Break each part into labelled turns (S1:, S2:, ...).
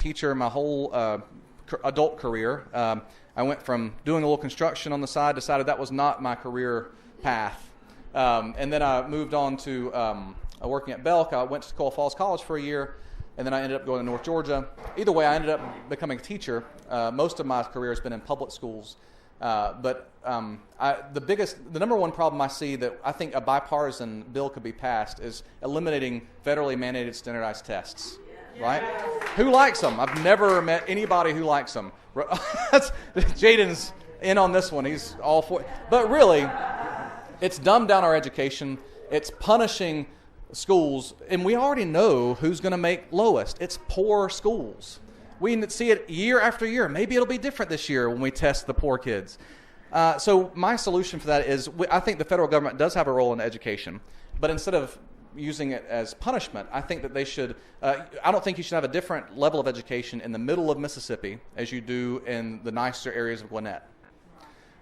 S1: teacher my whole adult career. I went from doing a little construction on the side, decided that was not my career path. And then I moved on to working at Belk. I went to Toccoa Falls College for a year, and then I ended up going to North Georgia. Either way, I ended up becoming a teacher. Most of my career has been in public schools. But the number one problem I see that I think a bipartisan bill could be passed is eliminating federally mandated standardized tests. Right? Who likes them? I've never met anybody who likes them. Jaden's in on this one. He's all for it. But really, it's dumbed down our education. It's punishing schools. And we already know who's going to make lowest. It's poor schools. We see it year after year. Maybe it'll be different this year when we test the poor kids. So my solution for that is I think the federal government does have a role in education. But instead of using it as punishment, I think that they should, I don't think you should have a different level of education in the middle of Mississippi as you do in the nicer areas of Gwinnett.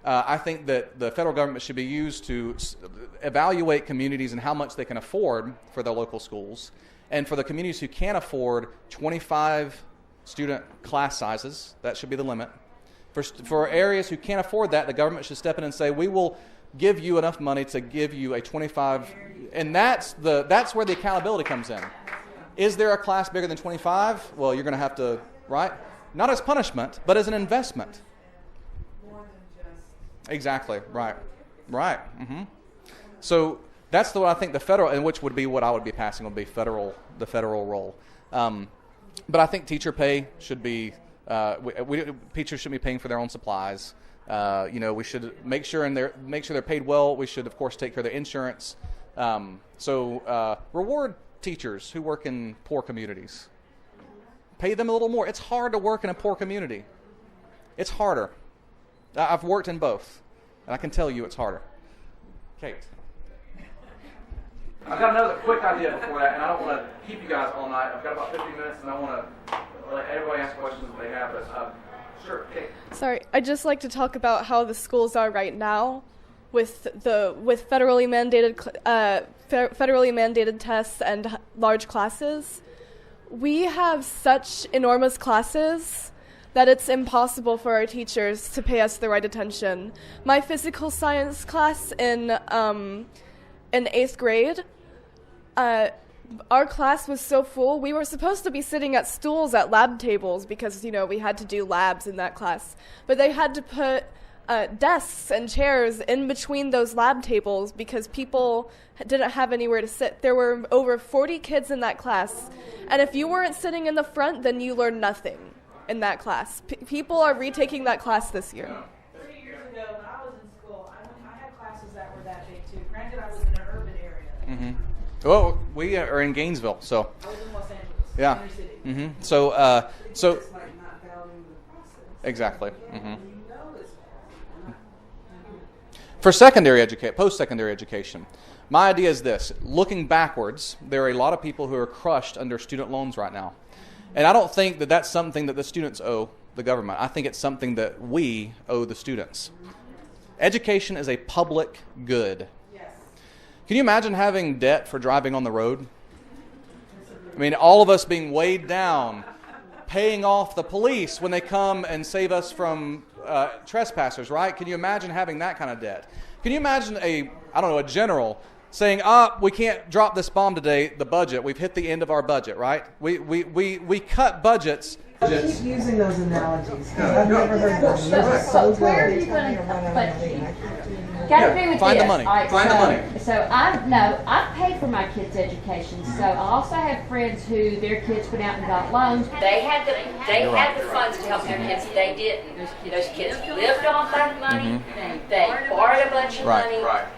S1: I think that the federal government should be used to evaluate communities and how much they can afford for their local schools. And for the communities who can't afford 25 student class sizes, that should be the limit. For areas who can't afford that, the government should step in and say, we will give you enough money to give you a 25, and that's where the accountability comes in. Is there a class bigger than 25? Well, you're going to have to, right? Not as punishment, but as an investment.
S2: More than just.
S1: Exactly, right. Mm-hmm. So that's what I think the federal, and which would be what I would be passing, would be the federal role. But I think teacher pay should be, teachers should be paying for their own supplies. We should make sure they're paid well. We should, of course, take care of their insurance. Reward teachers who work in poor communities. Pay them a little more. It's hard to work in a poor community. It's harder. I've worked in both, and I can tell you it's harder. Kate. I've got another quick idea before that, and I don't want to keep you guys all night. I've got about 15 minutes, and I want to let everybody ask questions if they have. But sure, Kate.
S3: Sorry, I'd just like to talk about how the schools are right now with federally mandated tests and large classes. We have such enormous classes that it's impossible for our teachers to pay us the right attention. My physical science class in 8th grade, our class was so full, we were supposed to be sitting at stools at lab tables because, we had to do labs in that class. But they had to put desks and chairs in between those lab tables because people didn't have anywhere to sit. There were over 40 kids in that class. And if you weren't sitting in the front, then you learned nothing in that class. People are retaking that class this year.
S2: 3 years ago, when I was in school, I had classes that were that big too. Granted, I was in an urban area.
S1: Mm-hmm. Well, we are in Gainesville, so.
S2: I was in Los Angeles.
S1: Yeah.
S2: Inner city.
S1: Mm-hmm. So.
S2: Just like not valuing the process.
S1: Exactly.
S2: Yeah,
S1: Mm-hmm.
S2: you know it's
S1: For post-secondary education, my idea is this. Looking backwards, there are a lot of people who are crushed under student loans right now. And I don't think that that's something that the students owe the government. I think it's something that we owe the students. Education is a public good.
S2: yes.
S1: Can you imagine having debt for driving on the road? I mean, all of us being weighed down, paying off the police when they come and save us from trespassers, right? Can you imagine having that kind of debt? Can you imagine a general saying, we can't drop this bomb today, the budget, we've hit the end of our budget, right? We cut budgets.
S2: I keep using those analogies because I've never heard those. They're so good.
S4: Where are you going to Got to agree with
S1: find
S4: this.
S1: the money.
S4: Right,
S1: Find the money.
S4: So I pay for my kids' education. So I also have friends who their kids went out and got loans.
S5: They had the funds to help their kids. They didn't. Those kids lived off that money.
S1: Mm-hmm.
S5: They borrowed a bunch of money.
S1: Right.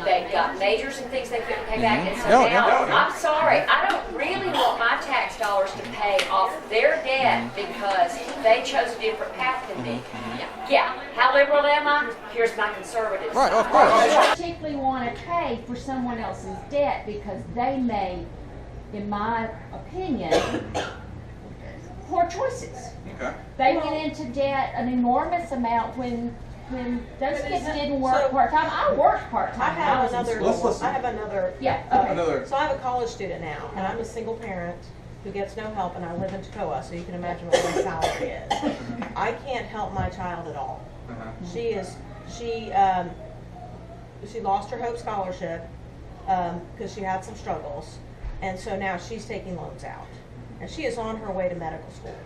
S5: They got majors and things they couldn't pay back. And so
S1: Yeah,
S5: now,
S1: yeah.
S5: I'm sorry, I don't really want my tax dollars to pay off their debt because they chose a different path than me. Yeah. How liberal am I? Here's my conservative
S1: Right,
S5: side.
S1: of course.
S4: I particularly want to pay for someone else's debt because they made, in my opinion, poor choices.
S1: Okay.
S4: They went into debt an enormous amount when those kids didn't work
S2: So-
S4: part-time. I worked part-time.
S2: I have
S4: when was in
S2: another.
S4: school.
S1: Let's listen.
S2: I have another.
S4: Yeah, okay.
S1: Another.
S2: So I have a college student now, and I'm a single parent.
S6: who gets no help, and I live in Toccoa, so you can imagine what my salary is. I can't help my child at all. She lost her Hope Scholarship because she had some struggles, and so now she's taking loans out, and she is on her way to medical school,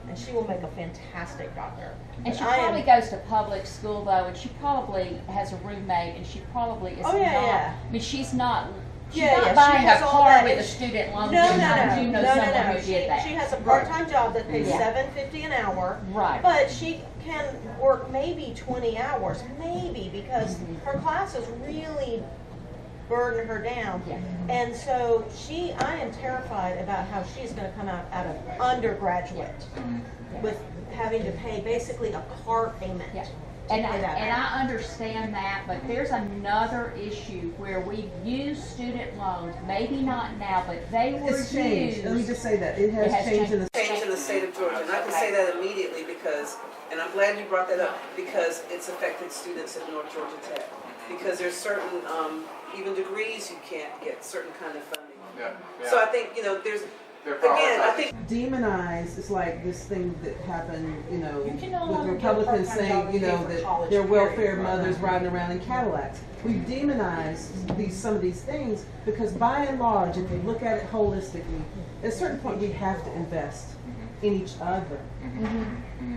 S6: and she will make a fantastic doctor.
S4: And she probably goes to public school though, and she probably has a roommate, and she probably is not. I mean, she's not buying a car with a student loan.
S6: No.
S4: I do know someone who did that.
S6: She has a part-time job that pays $7.50 an hour.
S4: Right.
S6: But she can work maybe 20 hours, maybe, because her classes really burden her down.
S4: Yeah.
S6: And so I am terrified about how she's going to come out of undergraduate with having to pay basically a car payment.
S4: Yeah. And I understand that, but there's another issue where we use student loans, maybe not now, but they were
S7: It's changed.
S4: used.
S7: Let me just say that. It has changed in the
S8: state of Georgia. And I can say that immediately because, and I'm glad you brought that up, because it's affected students at North Georgia Tech. Because there's certain, even degrees you can't get certain kind of funding. So I think, I think
S7: demonize is like this thing that happened,
S6: can no
S7: with
S6: longer
S7: Republicans
S6: get
S7: saying,
S6: part-time jobs
S7: that
S6: for college,
S7: they're welfare
S6: period.
S7: mothers riding around in Cadillacs. We've demonized some of these things because by and large, if you look at it holistically, at a certain point we have to invest in each other.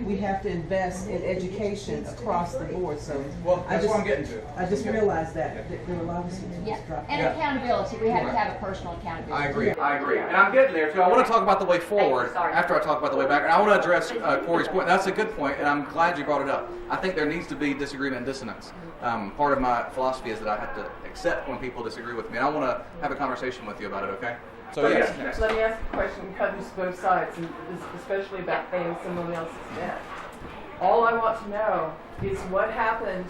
S7: We have to invest in education across the board. So
S1: That's what I'm getting to.
S7: I just realized that there were a lot of students dropping
S4: And accountability. We have to have a personal accountability.
S1: I agree. And I'm getting there too. I want to talk about the way forward after I talk about the way back. And I want to address Corey's point. That's a good point, and I'm glad you brought it up. I think there needs to be disagreement and dissonance. Part of my philosophy is that I have to accept when people disagree with me. And I want to have a conversation with you about it, okay? So yes, next.
S9: Let me ask a question that covers both sides, and especially about paying someone else's debt. All I want to know is what happened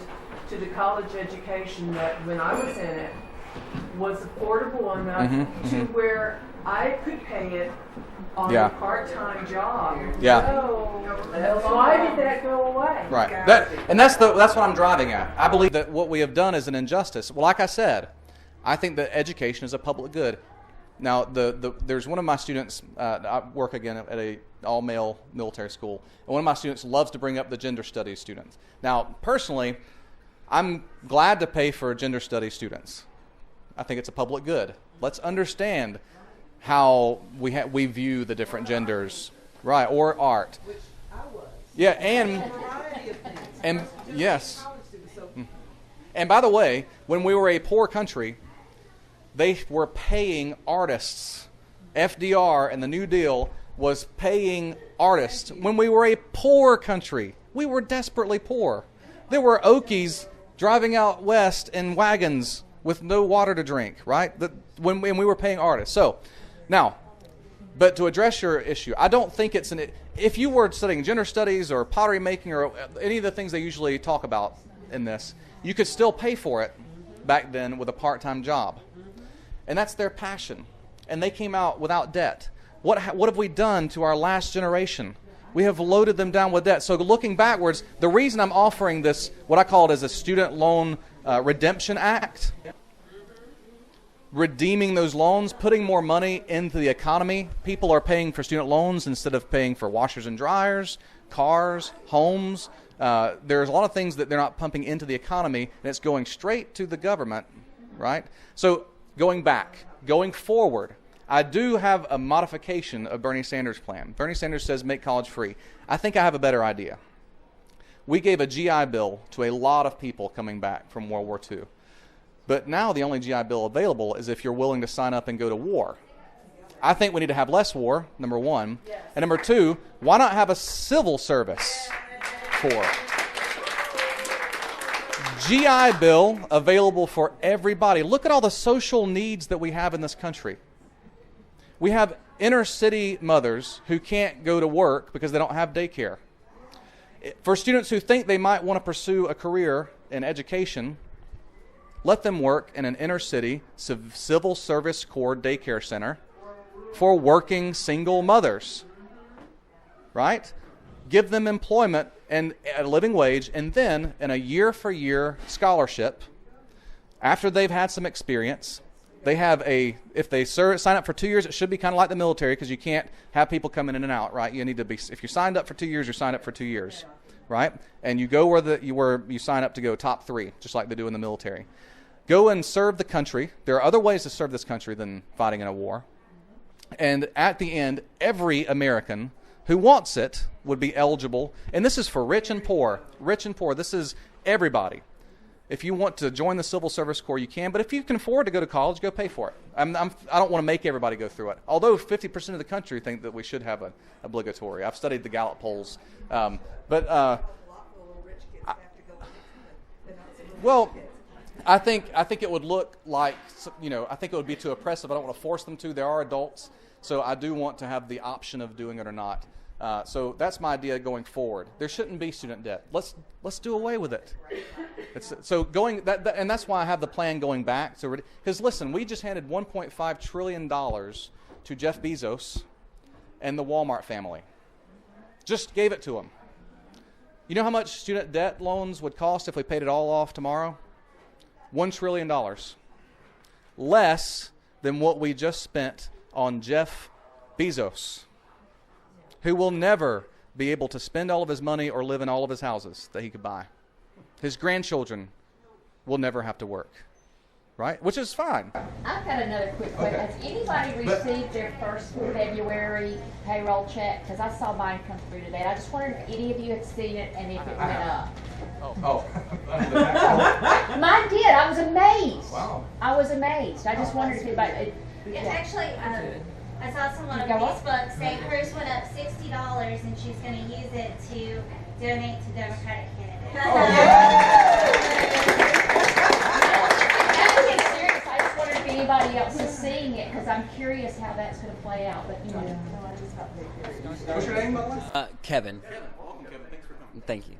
S9: to the college education that, when I was in it, was affordable enough to where I could pay it on a part-time job. Why did that go away?
S1: Right. That's what I'm driving at. I believe that what we have done is an injustice. Well, like I said, I think that education is a public good. Now, there's one of my students, I work again at a all-male military school, and one of my students loves to bring up the gender studies students. Now, personally, I'm glad to pay for gender studies students. I think it's a public good. Let's understand how we view the different genders, right, or art.
S7: Which I was.
S1: Yeah,
S7: And
S1: yes. And by the way, when we were a poor country, they were paying artists. FDR and the New Deal was paying artists. When we were a poor country, we were desperately poor. There were Okies driving out west in wagons with no water to drink, right? When we were paying artists. So, now, but to address your issue, I don't think it's if you were studying gender studies or pottery making or any of the things they usually talk about in this, you could still pay for it back then with a part-time job. And that's their passion. And they came out without debt. What have we done to our last generation? We have loaded them down with debt. So looking backwards, the reason I'm offering this, what I call it as a student loan redemption act, redeeming those loans, putting more money into the economy. People are paying for student loans instead of paying for washers and dryers, cars, homes. There's a lot of things that they're not pumping into the economy, and it's going straight to the government, right? So going forward, I do have a modification of Bernie Sanders' plan. Bernie Sanders says make college free. I think I have a better idea. We gave a GI Bill to a lot of people coming back from World War II. But now the only GI Bill available is if you're willing to sign up and go to war. I think we need to have less war, number one. And number two, why not have a civil service for GI Bill available for everybody? Look at all the social needs that we have in this country. We have inner city mothers who can't go to work because they don't have daycare. For students who think they might want to pursue a career in education, let them work in an inner city civil service corps daycare center for working single mothers, right? Give them employment and a living wage, and then in a year-for-year scholarship, after they've had some experience, They have if they sign up for 2 years, it should be kind of like the military, because you can't have people coming in and out, right? You need to be, if you signed up for 2 years, you're signed up for 2 years, right? And you go where you sign up to go top 3, just like they do in the military. Go and serve the country. There are other ways to serve this country than fighting in a war. And at the end, every American who wants it would be eligible. And this is for rich and poor. Rich and poor. This is everybody. If you want to join the Civil Service Corps, you can. But if you can afford to go to college, go pay for it. I don't want to make everybody go through it. Although 50% of the country think that we should have an obligatory. I've studied the Gallup polls. Well, I think it would look like, I think it would be too oppressive. I don't want to force them to. There are adults. So I do want to have the option of doing it or not. So that's my idea going forward. There shouldn't be student debt. Let's do away with it. And that's why I have the plan going back. Because listen, we just handed $1.5 trillion to Jeff Bezos and the Walmart family. Just gave it to them. You know how much student debt loans would cost if we paid it all off tomorrow? $1 trillion. Less than what we just spent on Jeff Bezos, who will never be able to spend all of his money or live in all of his houses that he could buy. His grandchildren will never have to work, right? Which is fine.
S4: I've got another quick question. Has anybody received their first February payroll check? Because I saw mine come through today. I just wondered if any of you had seen it and if it went up. Mine did. I was amazed.
S1: Wow.
S4: I was amazed. I just wondered if anybody...
S10: It's actually, I saw someone on Facebook say hers went up $60 and she's going to use it to donate to Democratic candidates.
S4: I'm serious. I just wondered if anybody else is seeing it because I'm curious how that's going to play out. But
S1: What's your name, by the way?
S11: Kevin.
S1: Welcome, Kevin. Thanks for coming.
S11: Thank you.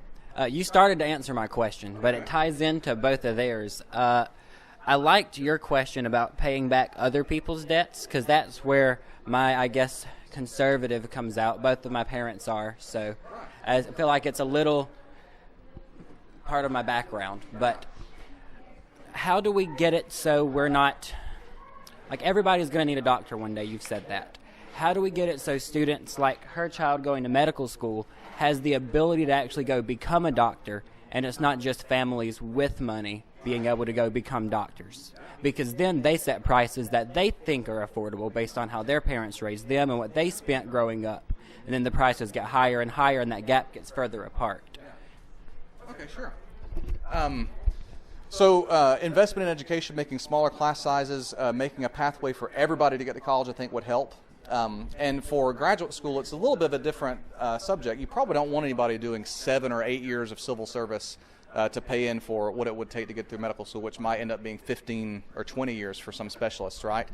S11: You started to answer my question, but it ties into both of theirs. I liked your question about paying back other people's debts, because that's where my, I guess, conservative comes out. Both of my parents are, so I feel like it's a little part of my background. But how do we get it so we're not, like, everybody's going to need a doctor one day, you've said that. How do we get it so students, like her child going to medical school, has the ability to actually go become a doctor, and it's not just families with money being able to go become doctors? Because then they set prices that they think are affordable based on how their parents raised them and what they spent growing up. And then the prices get higher and higher, and that gap gets further apart.
S1: Okay, sure. So investment in education, making smaller class sizes, making a pathway for everybody to get to college, I think would help. And for graduate school, it's a little bit of a different subject. You probably don't want anybody doing 7 or 8 years of civil service to pay in for what it would take to get through medical school, which might end up being 15 or 20 years for some specialists, right?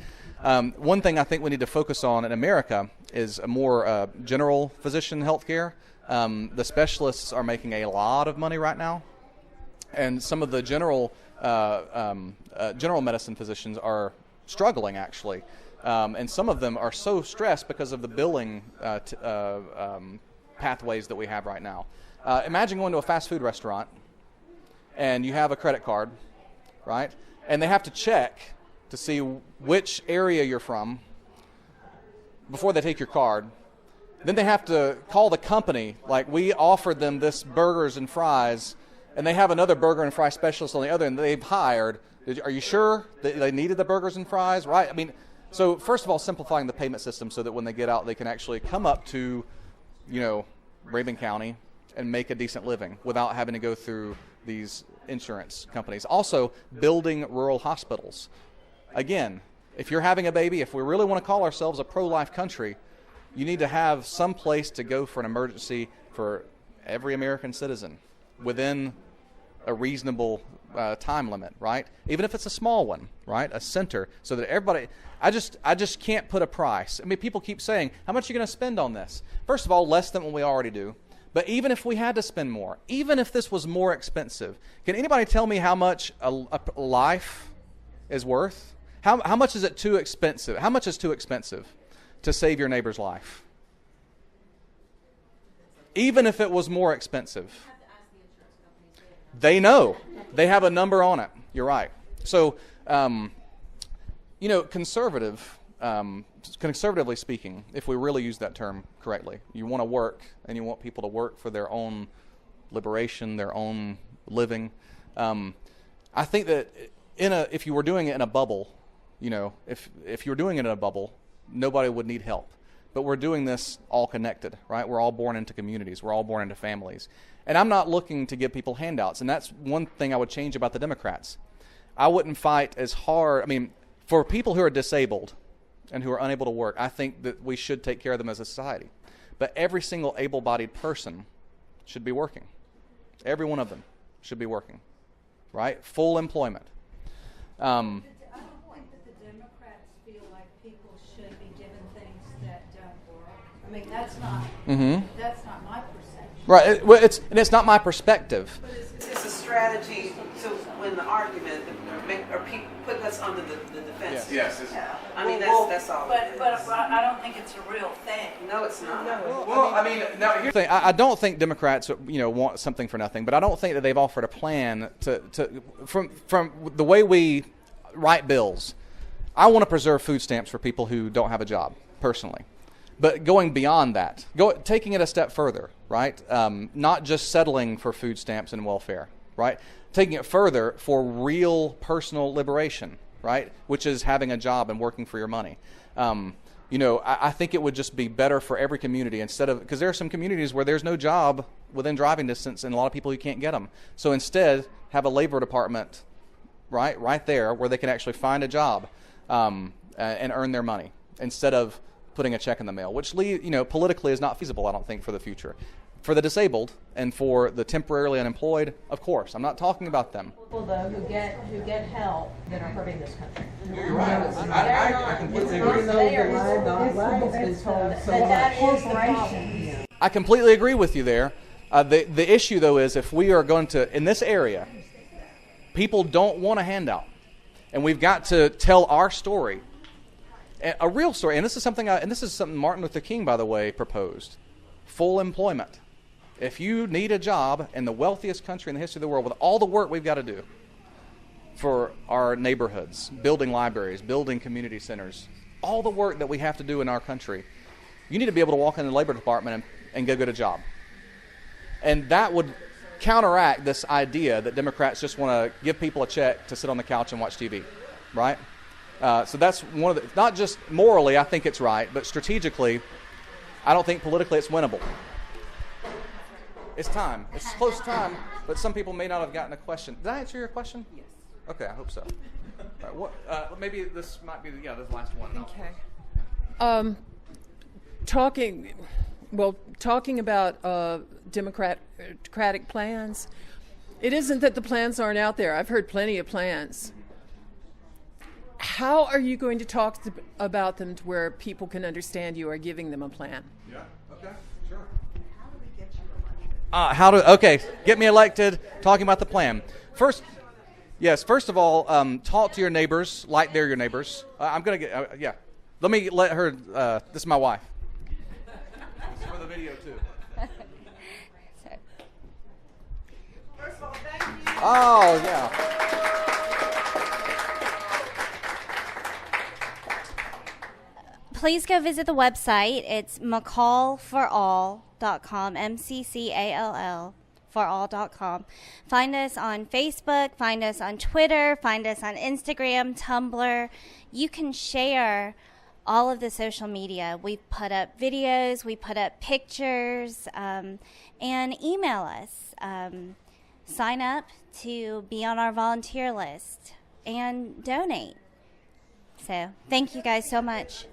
S1: One thing I think we need to focus on in America is a more general physician healthcare. The specialists are making a lot of money right now, and some of the general medicine physicians are struggling, actually. And some of them are so stressed because of the billing pathways that we have right now. Imagine going to a fast food restaurant and you have a credit card, right? And they have to check to see which area you're from before they take your card. Then they have to call the company, like, we offered them this burgers and fries, and they have another burger and fry specialist on the other end they've hired. Are you sure that they needed the burgers and fries, right? I mean, so first of all, simplifying the payment system so that when they get out, they can actually come up to, Rabun County and make a decent living without having to go through these insurance companies. Also, building rural hospitals. Again, if you're having a baby, if we really want to call ourselves a pro-life country, you need to have some place to go for an emergency for every American citizen within a reasonable time limit, right? Even if it's a small one, right? A center, so that everybody. I just can't put a price. I mean, people keep saying, how much are you going to spend on this? First of all, less than what we already do. But even if we had to spend more, even if this was more expensive, can anybody tell me how much a life is worth? How much is it too expensive? How much is too expensive to save your neighbor's life? Even if it was more expensive. They know. They have a number on it. You're right. So, conservatively speaking, if we really use that term correctly, you want to work and you want people to work for their own liberation, their own living. I think that if you were doing it in a bubble, if you were doing it in a bubble, nobody would need help. But we're doing this all connected, right? We're all born into communities. We're all born into families. And I'm not looking to give people handouts. And that's one thing I would change about the Democrats. I wouldn't fight as hard. I mean, for people who are disabled and who are unable to work, I think that we should take care of them as a society. But every single able-bodied person should be working. Every one of them should be working, right? Full employment.
S2: I don't think that the Democrats feel like people should be given things that don't work. I mean, that's not my perception.
S1: Right. It's not my perspective.
S8: But it's a strategy to win the argument, or people put us under the defense.
S1: Yes.
S8: I mean, that's all.
S2: But I don't think it's a real thing.
S8: No, it's not.
S1: Well, I mean, now here's the thing. I don't think Democrats, want something for nothing, but I don't think that they've offered a plan from the way we write bills. I want to preserve food stamps for people who don't have a job, personally. But going beyond that, taking it a step further, right? Not just settling for food stamps and welfare, right? Taking it further for real personal liberation, right? Which is having a job and working for your money. I think it would just be better for every community because there are some communities where there's no job within driving distance and a lot of people who can't get them. So instead, have a labor department, right there where they can actually find a job and earn their money instead of putting a check in the mail, which politically is not feasible, I don't think, for the future. For the disabled and for the temporarily unemployed, of course, I'm not talking about them.
S6: People though who get help that are hurting this country.
S1: You're right. I completely agree. I completely agree with you there. The issue though is if we are going to, in this area, people don't want a handout, and we've got to tell our story. A real story, and this is something Martin Luther King, by the way, proposed. Full employment. If you need a job in the wealthiest country in the history of the world, with all the work we've got to do for our neighborhoods, building libraries, building community centers, all the work that we have to do in our country, you need to be able to walk in the labor department and go get a job. And that would counteract this idea that Democrats just want to give people a check to sit on the couch and watch TV, right? So that's one of the, not just morally, I think it's right, but strategically, I don't think politically it's winnable. It's time. It's close time, but some people may not have gotten a question. Did I answer your question? Yes. Okay, I hope so. All right, maybe this might be the last one.
S12: Okay. Talking about democratic plans, it isn't that the plans aren't out there. I've heard plenty of plans. How are you going to talk about them to where people can understand you are giving them a plan?
S1: Yeah, okay, sure. How do we get you elected? Okay, get me elected, talking about the plan. First of all, talk to your neighbors like they're your neighbors. I'm going to get, let me let her, this is my wife. This is for the video, too.
S2: First of all, thank you.
S1: Oh, yeah.
S10: Please go visit the website. It's McCallforall.com, MCCALL for all.com. Find us on Facebook, find us on Twitter, find us on Instagram, Tumblr. You can share all of the social media. We put up videos, we put up pictures, and email us. Sign up to be on our volunteer list and donate. So thank you guys so much.